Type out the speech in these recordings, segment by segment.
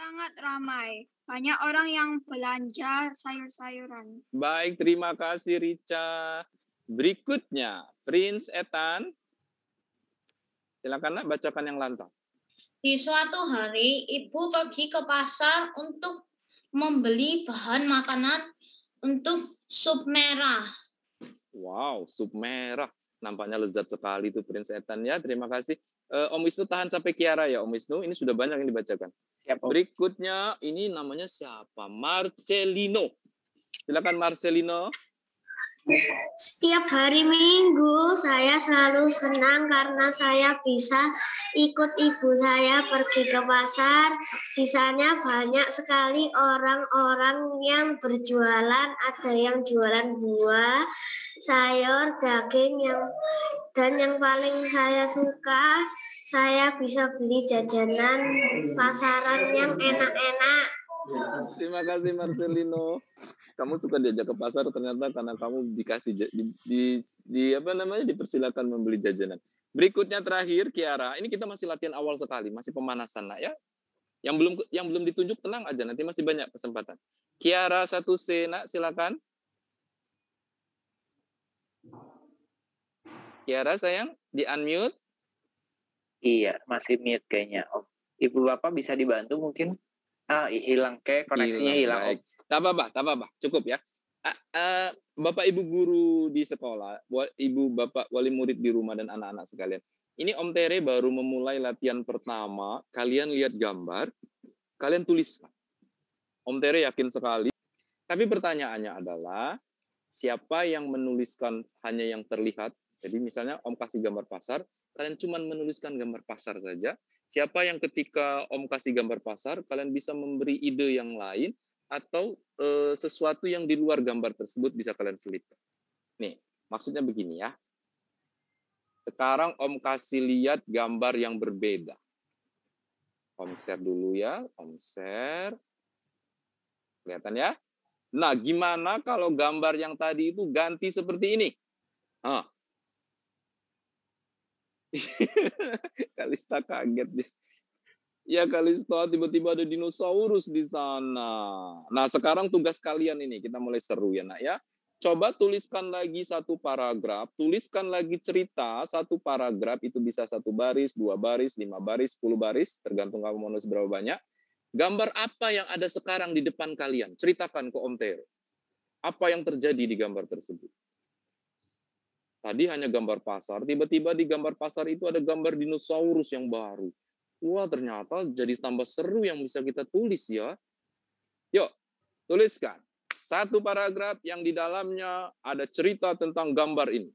Sangat ramai. Banyak orang yang belanja sayur-sayuran. Baik, terima kasih Rica. Berikutnya, Prince Ethan. Silakan Nak, bacakan yang lantang. Di suatu hari, ibu pergi ke pasar untuk membeli bahan makanan untuk sup merah. Wow, sup merah. Nampaknya lezat sekali itu Prince Ethan ya. Terima kasih. Om Wisnu tahan sampai Kiara ya Om Wisnu. Ini sudah banyak yang dibacakan. Siap, Om. Berikutnya ini namanya siapa? Marcelino. Silakan Marcelino. Setiap hari Minggu saya selalu senang karena saya bisa ikut ibu saya pergi ke pasar. Di sana banyak sekali orang-orang yang berjualan, ada yang jualan buah, sayur, daging, dan yang paling saya suka, saya bisa beli jajanan pasaran yang enak-enak. Terima kasih Marcelino. Kamu suka diajak ke pasar ternyata karena kamu dikasih dipersilakan membeli jajanan. Berikutnya terakhir Kiara. Ini kita masih latihan awal sekali, masih pemanasan Nak ya. Yang belum ditunjuk tenang aja, nanti masih banyak kesempatan. Kiara 1C Nak, silakan. Kiara sayang, di-unmute. Iya, masih mute kayaknya, Om. Ibu Bapak bisa dibantu mungkin? Hilang kayak koneksinya hilang, Om. Baik. Tak apa-apa. Cukup ya. Bapak Ibu guru di sekolah, Ibu Bapak wali murid di rumah dan anak-anak sekalian. Ini Om Tere baru memulai latihan pertama. Kalian lihat gambar, kalian tuliskan. Om Tere yakin sekali. Tapi pertanyaannya adalah, siapa yang menuliskan hanya yang terlihat? Jadi misalnya Om kasih gambar pasar, kalian cuma menuliskan gambar pasar saja. Siapa yang ketika Om kasih gambar pasar, kalian bisa memberi ide yang lain, atau sesuatu yang di luar gambar tersebut bisa kalian selipkan. Nih, maksudnya begini ya. Sekarang Om kasih lihat gambar yang berbeda. Om share dulu ya, Om share. Kelihatan ya? Nah, gimana kalau gambar yang tadi itu ganti seperti ini? Kalista kaget deh. Ya Kalista, tiba-tiba ada dinosaurus di sana. Nah, sekarang tugas kalian ini, kita mulai seru ya Nak ya. Coba tuliskan lagi satu paragraf, tuliskan lagi cerita, satu paragraf itu bisa 1 baris, 2 baris, 5 baris, 10 baris, tergantung kamu mau nulis berapa banyak. Gambar apa yang ada sekarang di depan kalian? Ceritakan ke Om Tero. Apa yang terjadi di gambar tersebut? Tadi hanya gambar pasar, tiba-tiba di gambar pasar itu ada gambar dinosaurus yang baru. Wah, ternyata jadi tambah seru yang bisa kita tulis ya. Yuk, tuliskan. Satu paragraf yang di dalamnya ada cerita tentang gambar ini.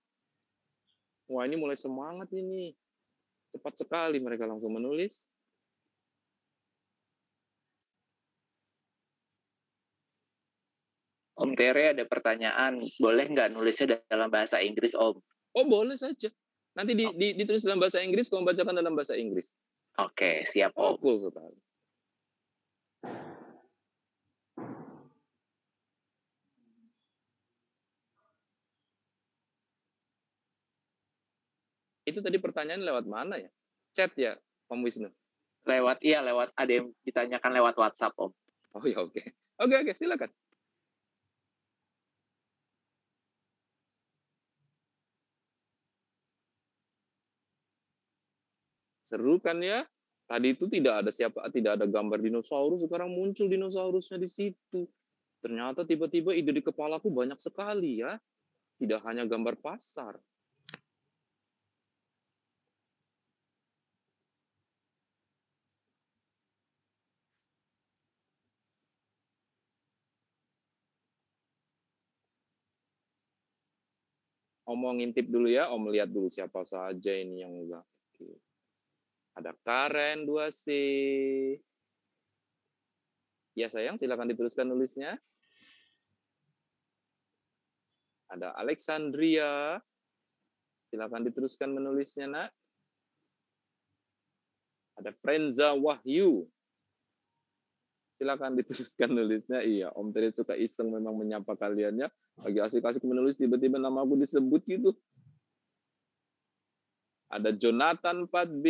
Wah, ini mulai semangat ini. Cepat sekali mereka langsung menulis. Om Tere ada pertanyaan, boleh nggak nulisnya dalam bahasa Inggris, Om? Oh, boleh saja. Nanti ditulis dalam bahasa Inggris, kamu bacakan dalam bahasa Inggris. Oke, siap, Om. Oh, cool sekali. Itu tadi pertanyaan lewat mana ya? Chat ya, Om Wisnu? Lewat ada yang ditanyakan lewat WhatsApp, Om. Oh ya, oke. Oke, silakan. Seru kan ya? Tadi itu tidak ada gambar dinosaurus, sekarang muncul dinosaurusnya di situ. Ternyata tiba-tiba ide di kepalaku banyak sekali ya. Tidak hanya gambar pasar. Om mau ngintip dulu ya, Om lihat dulu siapa saja ini yang udah. Ada Karen 2C. Ya sayang, silakan dituliskan nulisnya. Ada Alexandria. Silakan diteruskan menulisnya, Nak. Ada Prenza Wahyu. Silakan diteruskan nulisnya. Iya, Om Tere suka iseng memang menyapa kalian ya. Lagi asik-asik menulis, tiba-tiba nama aku disebut gitu. Ada Jonathan 4B.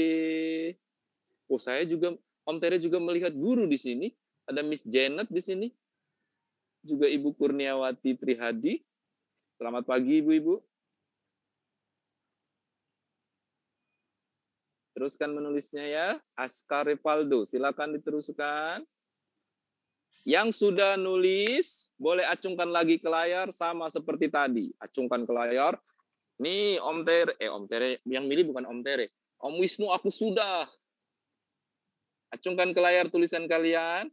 Oh, saya juga. Om Tere juga melihat guru di sini. Ada Miss Janet di sini. Juga Ibu Kurniawati Trihadi. Selamat pagi Ibu-Ibu. Teruskan menulisnya ya. Askar Rivaldo, silakan diteruskan. Yang sudah nulis, boleh acungkan lagi ke layar sama seperti tadi. Acungkan ke layar. Nih Om Tere, yang milih bukan Om Tere. Om Wisnu aku sudah. Acungkan ke layar tulisan kalian.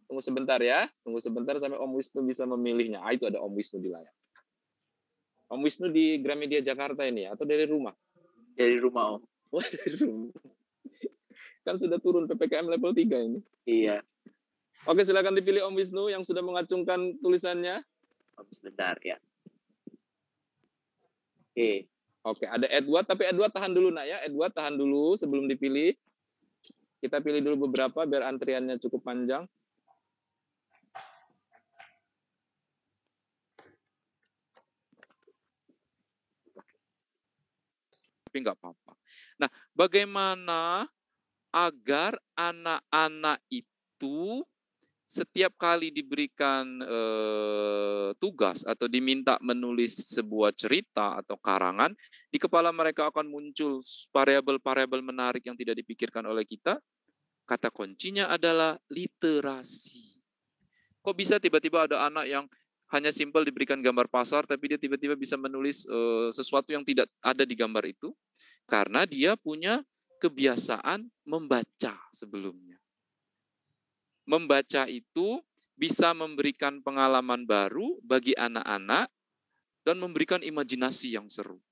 Tunggu sebentar ya. Tunggu sebentar sampai Om Wisnu bisa memilihnya. Itu ada Om Wisnu di layar. Om Wisnu di Gramedia Jakarta ini atau dari rumah? Dari rumah Om. Oh, dari rumah. Kan sudah turun PPKM level 3 ini. Iya. Oke, silakan dipilih Om Wisnu yang sudah mengacungkan tulisannya. Sebentar ya. Oke, ada Edward, tapi Edward tahan dulu nak ya. Edward tahan dulu sebelum dipilih. Kita pilih dulu beberapa biar antriannya cukup panjang. Tapi nggak apa-apa. Nah, bagaimana agar anak-anak itu setiap kali diberikan tugas atau diminta menulis sebuah cerita atau karangan, di kepala mereka akan muncul variabel-variabel menarik yang tidak dipikirkan oleh kita. Kata kuncinya adalah literasi. Kok bisa tiba-tiba ada anak yang hanya simpel diberikan gambar pasar, tapi dia tiba-tiba bisa menulis sesuatu yang tidak ada di gambar itu? Karena dia punya kebiasaan membaca sebelumnya. Membaca itu bisa memberikan pengalaman baru bagi anak-anak dan memberikan imajinasi yang seru.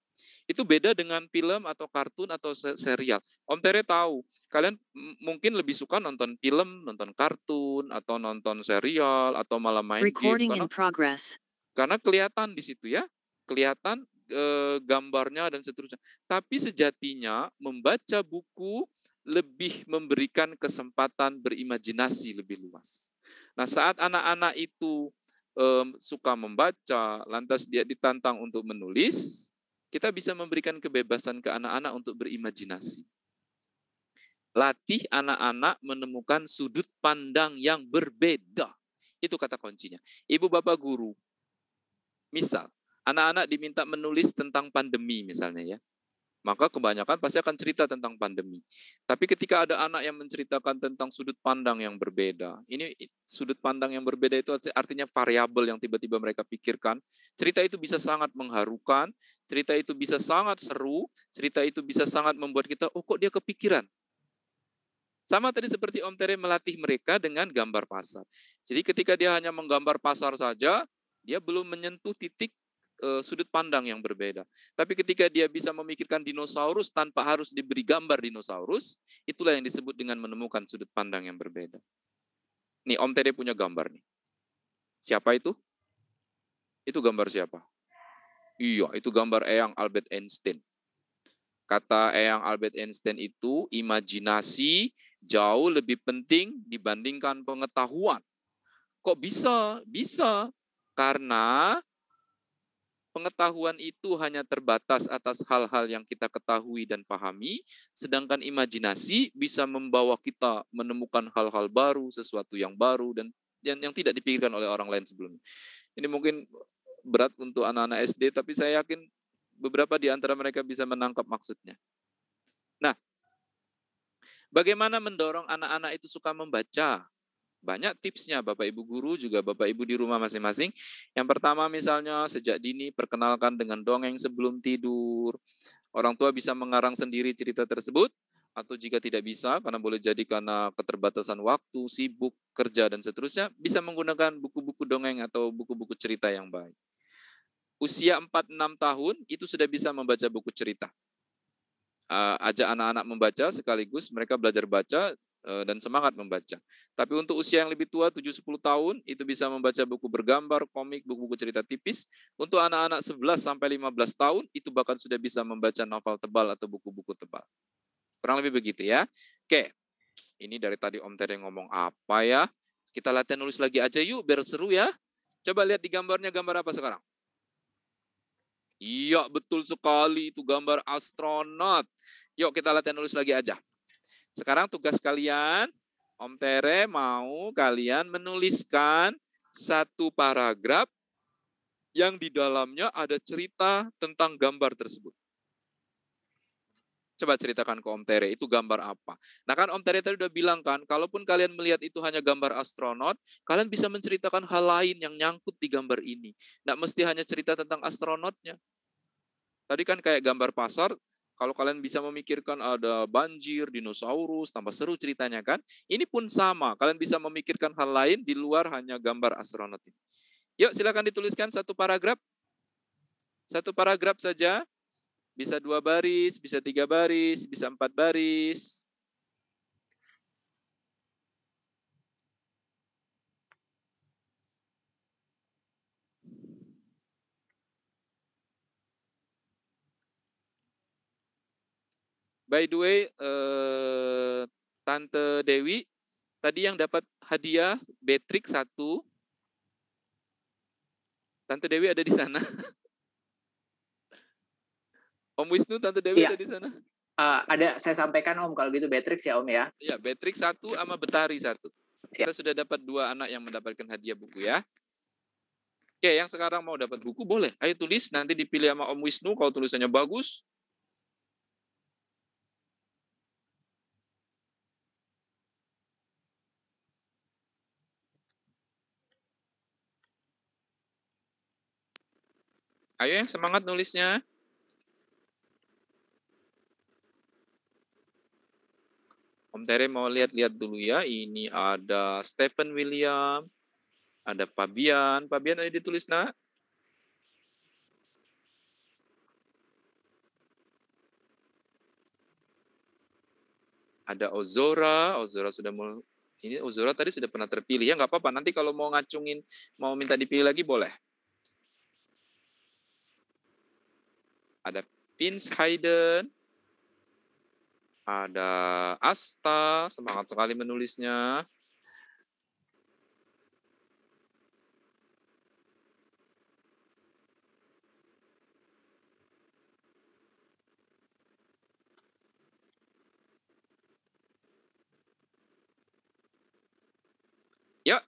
Itu beda dengan film atau kartun atau serial. Om Tere tahu, kalian mungkin lebih suka nonton film, nonton kartun, atau nonton serial, atau malah main game. Karena kelihatan di situ ya, kelihatan gambarnya dan seterusnya. Tapi sejatinya membaca buku lebih memberikan kesempatan berimajinasi lebih luas. Nah, saat anak-anak itu suka membaca, lantas dia ditantang untuk menulis, kita bisa memberikan kebebasan ke anak-anak untuk berimajinasi. Latih anak-anak menemukan sudut pandang yang berbeda. Itu kata kuncinya. Ibu bapak guru, misal, anak-anak diminta menulis tentang pandemi misalnya ya. Maka kebanyakan pasti akan cerita tentang pandemi. Tapi ketika ada anak yang menceritakan tentang sudut pandang yang berbeda, ini sudut pandang yang berbeda itu artinya variabel yang tiba-tiba mereka pikirkan. Cerita itu bisa sangat mengharukan, cerita itu bisa sangat seru, cerita itu bisa sangat membuat kita, oh kok dia kepikiran. Sama tadi seperti Om Tere melatih mereka dengan gambar pasar. Jadi ketika dia hanya menggambar pasar saja, dia belum menyentuh titik sudut pandang yang berbeda. Tapi ketika dia bisa memikirkan dinosaurus tanpa harus diberi gambar dinosaurus, itulah yang disebut dengan menemukan sudut pandang yang berbeda. Nih, Om Tere punya gambar nih. Siapa itu? Itu gambar siapa? Iya, itu gambar Eyang Albert Einstein. Kata Eyang Albert Einstein itu, imajinasi jauh lebih penting dibandingkan pengetahuan. Kok bisa? Bisa. Karena pengetahuan itu hanya terbatas atas hal-hal yang kita ketahui dan pahami, sedangkan imajinasi bisa membawa kita menemukan hal-hal baru, sesuatu yang baru, dan yang tidak dipikirkan oleh orang lain sebelumnya. Ini mungkin berat untuk anak-anak SD, tapi saya yakin beberapa di antara mereka bisa menangkap maksudnya. Nah, bagaimana mendorong anak-anak itu suka membaca? Banyak tipsnya Bapak Ibu guru, juga Bapak Ibu di rumah masing-masing. Yang pertama misalnya sejak dini perkenalkan dengan dongeng sebelum tidur. Orang tua bisa mengarang sendiri cerita tersebut, atau jika tidak bisa, karena boleh jadi karena keterbatasan waktu, sibuk, kerja, dan seterusnya, bisa menggunakan buku-buku dongeng atau buku-buku cerita yang baik. Usia 4-6 tahun itu sudah bisa membaca buku cerita. Ajak anak-anak membaca sekaligus mereka belajar baca dan semangat membaca. Tapi untuk usia yang lebih tua, 7-10 tahun, itu bisa membaca buku bergambar, komik, buku-buku cerita tipis. Untuk anak-anak 11-15 tahun, itu bahkan sudah bisa membaca novel tebal atau buku-buku tebal. Kurang lebih begitu ya. Oke, ini dari tadi Om Tere ngomong apa ya? Kita latihan nulis lagi aja yuk, biar seru ya. Coba lihat di gambarnya, gambar apa sekarang? Iya, betul sekali, itu gambar astronot. Yuk kita latihan nulis lagi aja. Sekarang tugas kalian, Om Tere mau kalian menuliskan satu paragraf yang di dalamnya ada cerita tentang gambar tersebut. Coba ceritakan ke Om Tere, itu gambar apa? Nah kan Om Tere tadi udah bilang kan, kalaupun kalian melihat itu hanya gambar astronot, kalian bisa menceritakan hal lain yang nyangkut di gambar ini. Nggak mesti hanya cerita tentang astronotnya. Tadi kan kayak gambar pasar, kalau kalian bisa memikirkan ada banjir, dinosaurus, tambah seru ceritanya kan. Ini pun sama, kalian bisa memikirkan hal lain di luar hanya gambar astronot ini. Yuk silakan dituliskan satu paragraf. Satu paragraf saja. Bisa 2 baris, bisa 3 baris, bisa 4 baris. By the way, Tante Dewi, tadi yang dapat hadiah Beatrix 1. Tante Dewi ada di sana. Om Wisnu, Tante Dewi ada di sana? Ada, saya sampaikan Om, kalau gitu Beatrix ya Om ya. Iya, Beatrix 1 sama Betari 1. Kita sudah dapat 2 anak yang mendapatkan hadiah buku ya. Oke, yang sekarang mau dapat buku boleh. Ayo tulis, nanti dipilih sama Om Wisnu kalau tulisannya bagus. Ayo yang semangat nulisnya. Om Tere mau lihat-lihat dulu ya. Ini ada Stephen William, ada Fabian. Fabian ayo ditulis nak. Ada Ozora. Ozora sudah mau. Ini Ozora tadi sudah pernah terpilih ya, nggak apa-apa. Nanti kalau mau ngacungin, mau minta dipilih lagi boleh. Ada Vince Hayden. Ada Asta, semangat sekali menulisnya. Ya,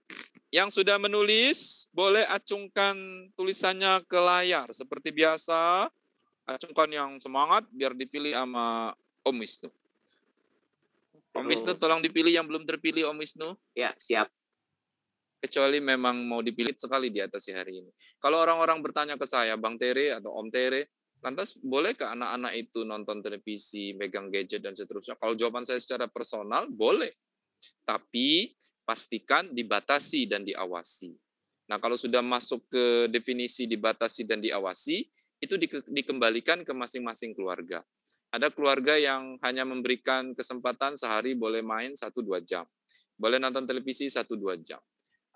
yang sudah menulis boleh acungkan tulisannya ke layar seperti biasa. Acungkan yang semangat biar dipilih sama Om Wisnu. Om Wisnu tolong dipilih yang belum terpilih Om Wisnu. Ya, siap. Kecuali memang mau dipilih sekali di atas hari ini. Kalau orang-orang bertanya ke saya, Bang Tere atau Om Tere, lantas bolehkah anak-anak itu nonton televisi, megang gadget dan seterusnya? Kalau jawaban saya secara personal, boleh. Tapi pastikan dibatasi dan diawasi. Nah, kalau sudah masuk ke definisi dibatasi dan diawasi, itu dikembalikan ke masing-masing keluarga. Ada keluarga yang hanya memberikan kesempatan sehari boleh main 1-2 jam. Boleh nonton televisi 1-2 jam.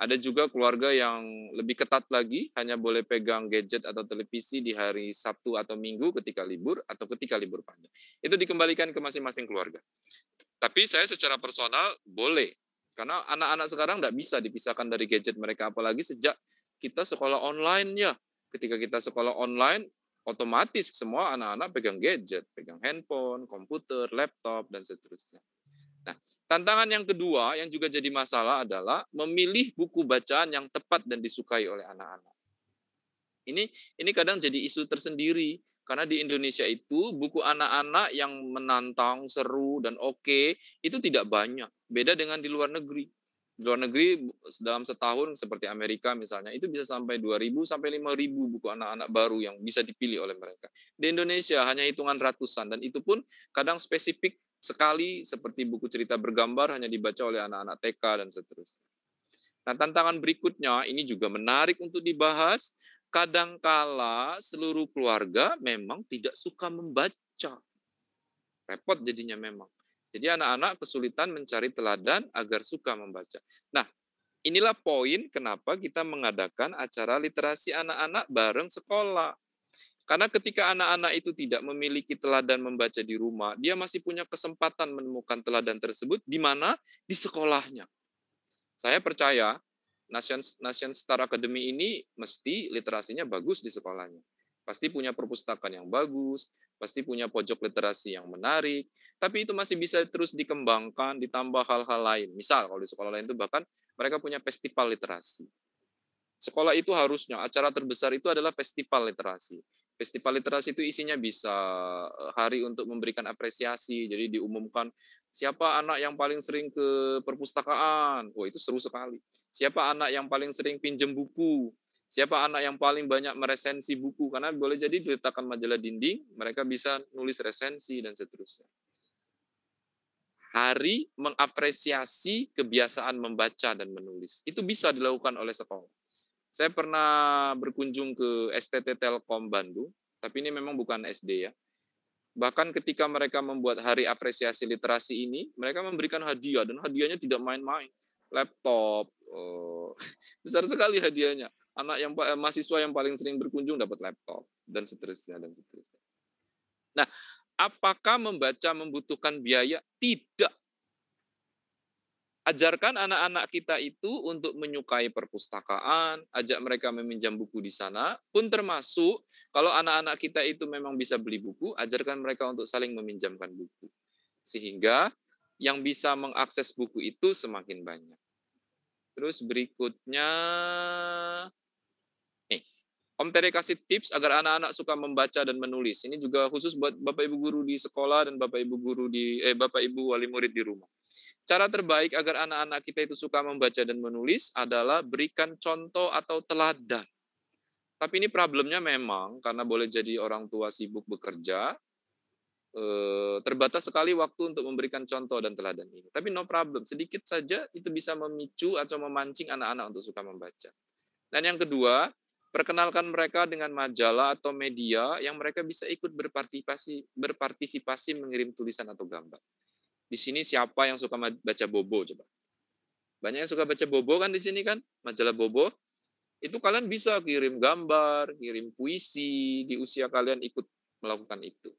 Ada juga keluarga yang lebih ketat lagi, hanya boleh pegang gadget atau televisi di hari Sabtu atau Minggu ketika libur atau ketika libur panjang. Itu dikembalikan ke masing-masing keluarga. Tapi saya secara personal boleh. Karena anak-anak sekarang tidak bisa dipisahkan dari gadget mereka, apalagi sejak kita sekolah online ya. Ketika kita sekolah online, otomatis semua anak-anak pegang gadget, pegang handphone, komputer, laptop, dan seterusnya. Nah, tantangan yang kedua yang juga jadi masalah adalah memilih buku bacaan yang tepat dan disukai oleh anak-anak. Ini kadang jadi isu tersendiri, karena di Indonesia itu buku anak-anak yang menantang, seru, dan oke, itu tidak banyak. Beda dengan di luar negeri. Di luar negeri dalam setahun seperti Amerika misalnya, itu bisa sampai 2.000 sampai 5.000 buku anak-anak baru yang bisa dipilih oleh mereka. Di Indonesia hanya hitungan ratusan, dan itu pun kadang spesifik sekali seperti buku cerita bergambar hanya dibaca oleh anak-anak TK dan seterusnya. Nah, tantangan berikutnya ini juga menarik untuk dibahas. Kadangkala seluruh keluarga memang tidak suka membaca. Repot jadinya memang. Jadi anak-anak kesulitan mencari teladan agar suka membaca. Nah, inilah poin kenapa kita mengadakan acara literasi anak-anak bareng sekolah. Karena ketika anak-anak itu tidak memiliki teladan membaca di rumah, dia masih punya kesempatan menemukan teladan tersebut di mana? Di sekolahnya. Saya percaya Nation Star Academy ini mesti literasinya bagus di sekolahnya. Pasti punya perpustakaan yang bagus, pasti punya pojok literasi yang menarik, tapi itu masih bisa terus dikembangkan, ditambah hal-hal lain. Misal kalau di sekolah lain itu bahkan mereka punya festival literasi. Sekolah itu harusnya acara terbesar itu adalah festival literasi. Festival literasi itu isinya bisa hari untuk memberikan apresiasi. Jadi diumumkan siapa anak yang paling sering ke perpustakaan. Oh, itu seru sekali. Siapa anak yang paling sering pinjam buku. Siapa anak yang paling banyak meresensi buku. Karena boleh jadi diletakkan majalah dinding, mereka bisa nulis resensi dan seterusnya. Hari mengapresiasi kebiasaan membaca dan menulis. Itu bisa dilakukan oleh sekolah. Saya pernah berkunjung ke STT Telkom Bandung, tapi ini memang bukan SD ya. Bahkan ketika mereka membuat hari apresiasi literasi ini, mereka memberikan hadiah, dan hadiahnya tidak main-main. Laptop, besar sekali hadiahnya. Mahasiswa yang paling sering berkunjung dapat laptop, dan seterusnya, dan seterusnya. Nah, apakah membaca membutuhkan biaya? Tidak. Ajarkan anak-anak kita itu untuk menyukai perpustakaan, ajak mereka meminjam buku di sana, pun termasuk kalau anak-anak kita itu memang bisa beli buku, ajarkan mereka untuk saling meminjamkan buku. Sehingga yang bisa mengakses buku itu semakin banyak. Terus berikutnya, nih, Om Tere kasih tips agar anak-anak suka membaca dan menulis. Ini juga khusus buat Bapak Ibu guru di sekolah dan Bapak Ibu wali murid di rumah. Cara terbaik agar anak-anak kita itu suka membaca dan menulis adalah berikan contoh atau teladan. Tapi ini problemnya memang karena boleh jadi orang tua sibuk bekerja, terbatas sekali waktu untuk memberikan contoh dan teladan ini. Tapi no problem, sedikit saja itu bisa memicu atau memancing anak-anak untuk suka membaca. Dan yang kedua, perkenalkan mereka dengan majalah atau media yang mereka bisa ikut berpartisipasi mengirim tulisan atau gambar. Di sini siapa yang suka baca Bobo coba? Banyak yang suka baca Bobo kan di sini kan? Majalah Bobo. Itu kalian bisa kirim gambar, kirim puisi, di usia kalian ikut melakukan itu.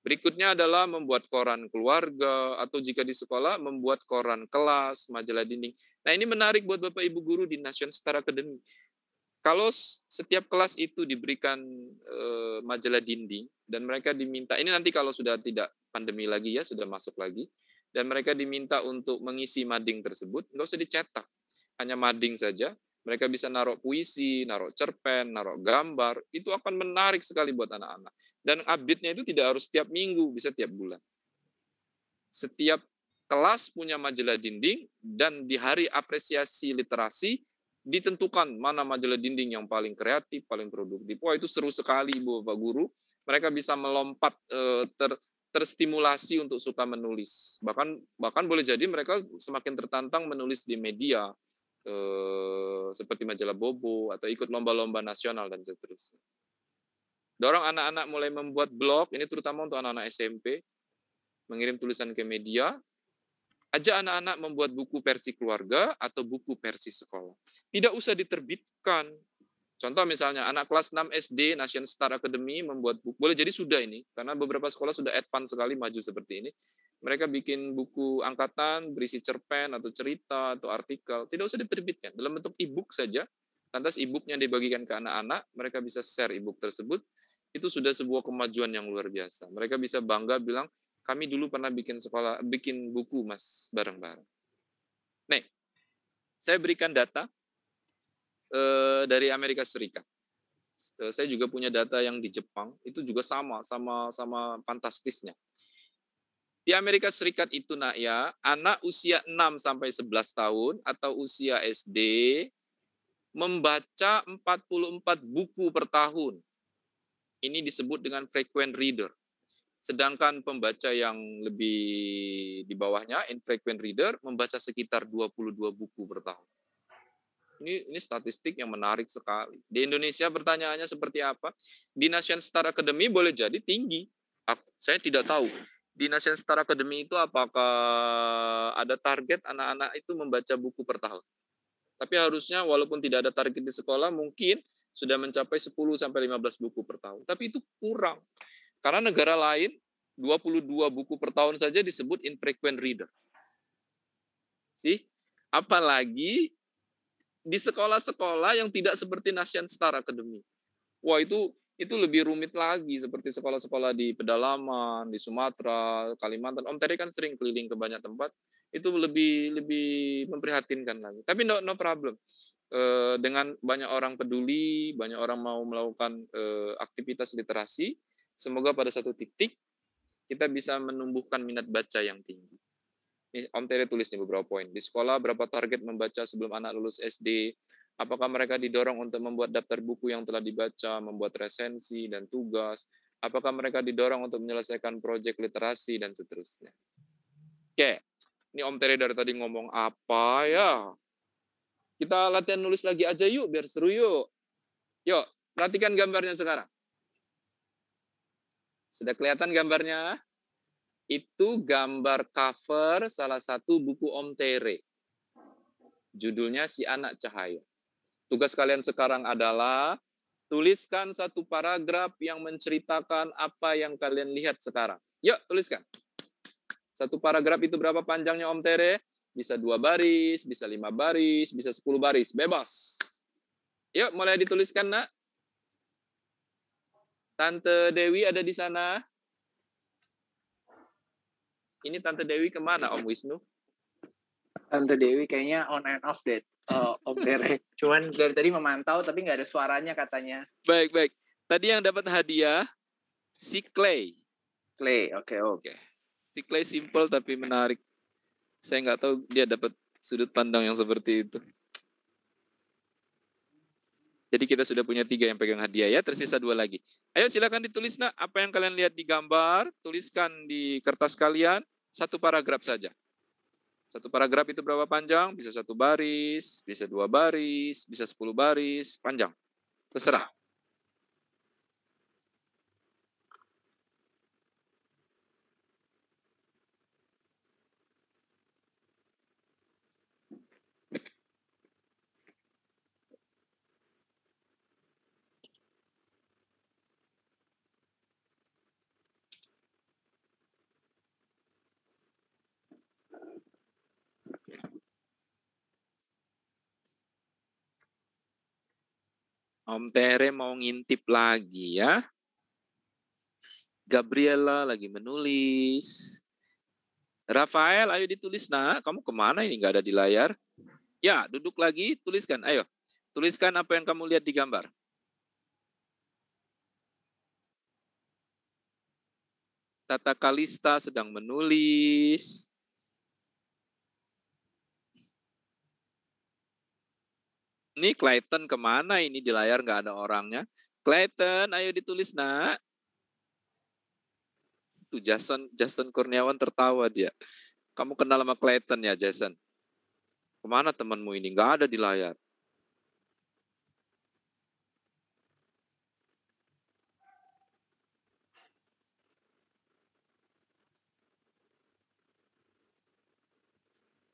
Berikutnya adalah membuat koran keluarga, atau jika di sekolah, membuat koran kelas, majalah dinding. Nah, ini menarik buat Bapak Ibu guru di National Star Academy. Kalau setiap kelas itu diberikan majalah dinding, dan mereka diminta, ini nanti kalau sudah tidak pandemi lagi ya, sudah masuk lagi, dan mereka diminta untuk mengisi mading tersebut, nggak usah dicetak, hanya mading saja, mereka bisa naruh puisi, naruh cerpen, naruh gambar, itu akan menarik sekali buat anak-anak. Dan update-nya itu tidak harus setiap minggu, bisa tiap bulan. Setiap kelas punya majalah dinding, dan di hari apresiasi literasi, ditentukan mana majalah dinding yang paling kreatif, paling produktif. Wah, itu seru sekali, Bapak Guru. Mereka bisa melompat, terstimulasi untuk suka menulis. Bahkan boleh jadi mereka semakin tertantang menulis di media, seperti majalah Bobo, atau ikut lomba-lomba nasional, dan seterusnya. Dorong anak-anak mulai membuat blog, ini terutama untuk anak-anak SMP, mengirim tulisan ke media. Ajak anak-anak membuat buku versi keluarga atau buku versi sekolah. Tidak usah diterbitkan. Contoh misalnya, anak kelas 6 SD, National Star Academy membuat buku. Boleh jadi sudah ini, karena beberapa sekolah sudah advance sekali maju seperti ini. Mereka bikin buku angkatan, berisi cerpen, atau cerita, atau artikel. Tidak usah diterbitkan. Dalam bentuk e-book saja, lantas e-booknya dibagikan ke anak-anak, mereka bisa share e-book tersebut. Itu sudah sebuah kemajuan yang luar biasa. Mereka bisa bangga bilang, kami dulu pernah bikin buku mas bareng-bareng. Nih, saya berikan data dari Amerika Serikat. Saya juga punya data yang di Jepang, itu juga sama fantastisnya. Di Amerika Serikat itu nak ya, anak usia 6 sampai 11 tahun atau usia SD membaca 44 buku per tahun. Ini disebut dengan frequent reader. Sedangkan pembaca yang lebih di bawahnya, infrequent reader, membaca sekitar 22 buku per tahun. Ini statistik yang menarik sekali. Di Indonesia pertanyaannya seperti apa? Di National Star Academy boleh jadi tinggi. Saya tidak tahu. Di National Star Academy itu apakah ada target anak-anak itu membaca buku per tahun? Tapi harusnya walaupun tidak ada target di sekolah, mungkin sudah mencapai 10-15 buku per tahun. Tapi itu kurang. Karena negara lain, 22 buku per tahun saja disebut infrequent reader. Apalagi di sekolah-sekolah yang tidak seperti National Star Academy. Wah, itu lebih rumit lagi seperti sekolah-sekolah di pedalaman, di Sumatera, Kalimantan. Om Tere kan sering keliling ke banyak tempat, itu lebih lebih memprihatinkan lagi. Tapi no problem. Dengan banyak orang peduli, banyak orang mau melakukan aktivitas literasi, semoga pada satu titik kita bisa menumbuhkan minat baca yang tinggi. Ini Om Tere tulis nih beberapa poin. Di sekolah berapa target membaca sebelum anak lulus SD? Apakah mereka didorong untuk membuat daftar buku yang telah dibaca, membuat resensi dan tugas? Apakah mereka didorong untuk menyelesaikan proyek literasi dan seterusnya? Oke, ini Om Tere dari tadi ngomong apa ya? Kita latihan nulis lagi aja yuk, biar seru yuk. Yuk, perhatikan gambarnya sekarang. Sudah kelihatan gambarnya? Itu gambar cover salah satu buku Om Tere. Judulnya Si Anak Cahaya. Tugas kalian sekarang adalah tuliskan satu paragraf yang menceritakan apa yang kalian lihat sekarang. Yuk, tuliskan. Satu paragraf itu berapa panjangnya Om Tere? Bisa 2 baris, bisa 5 baris, bisa 10 baris. Bebas. Yuk, mulai dituliskan, Nak. Tante Dewi ada di sana? Ini Tante Dewi kemana, Om Wisnu? Tante Dewi kayaknya on and off deh, Om Tere. Cuman dari tadi memantau tapi nggak ada suaranya katanya. Baik. Tadi yang dapat hadiah, si Clay. Clay, oke. Si Clay simple tapi menarik. Saya nggak tahu dia dapat sudut pandang yang seperti itu. Jadi kita sudah punya 3 yang pegang hadiah ya, tersisa 2 lagi. Ayo silakan ditulis, Nak, apa yang kalian lihat di gambar, tuliskan di kertas kalian, 1 paragraf saja. 1 paragraf itu berapa panjang? Bisa 1 baris, bisa 2 baris, bisa 10 baris, panjang. Terserah. Om Tere mau ngintip lagi ya. Gabriela lagi menulis. Rafael, ayo ditulis, Nak. Kamu kemana ini? Nggak ada di layar. Ya, duduk lagi, tuliskan. Ayo, tuliskan apa yang kamu lihat di gambar. Tata Kalista sedang menulis. Ini Clayton kemana ini di layar nggak ada orangnya. Clayton, ayo ditulis, Nak. Tuh Jason Kurniawan tertawa dia. Kamu kenal sama Clayton ya, Jason? Kemana temanmu ini? Nggak ada di layar.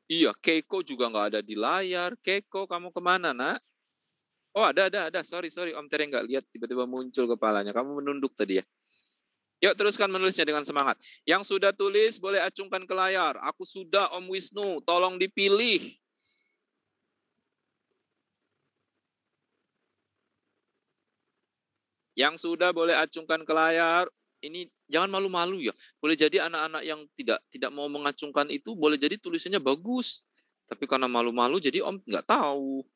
Iya, Keiko juga nggak ada di layar. Keiko, kamu kemana, Nak? Oh, ada. Sorry. Om Tere nggak lihat, tiba-tiba muncul kepalanya. Kamu menunduk tadi ya. Yuk, teruskan menulisnya dengan semangat. Yang sudah tulis, boleh acungkan ke layar. Aku sudah, Om Wisnu. Tolong dipilih. Yang sudah boleh acungkan ke layar. Ini jangan malu-malu ya. Boleh jadi anak-anak yang tidak mau mengacungkan itu boleh jadi tulisannya bagus. Tapi karena malu-malu jadi Om nggak tahu.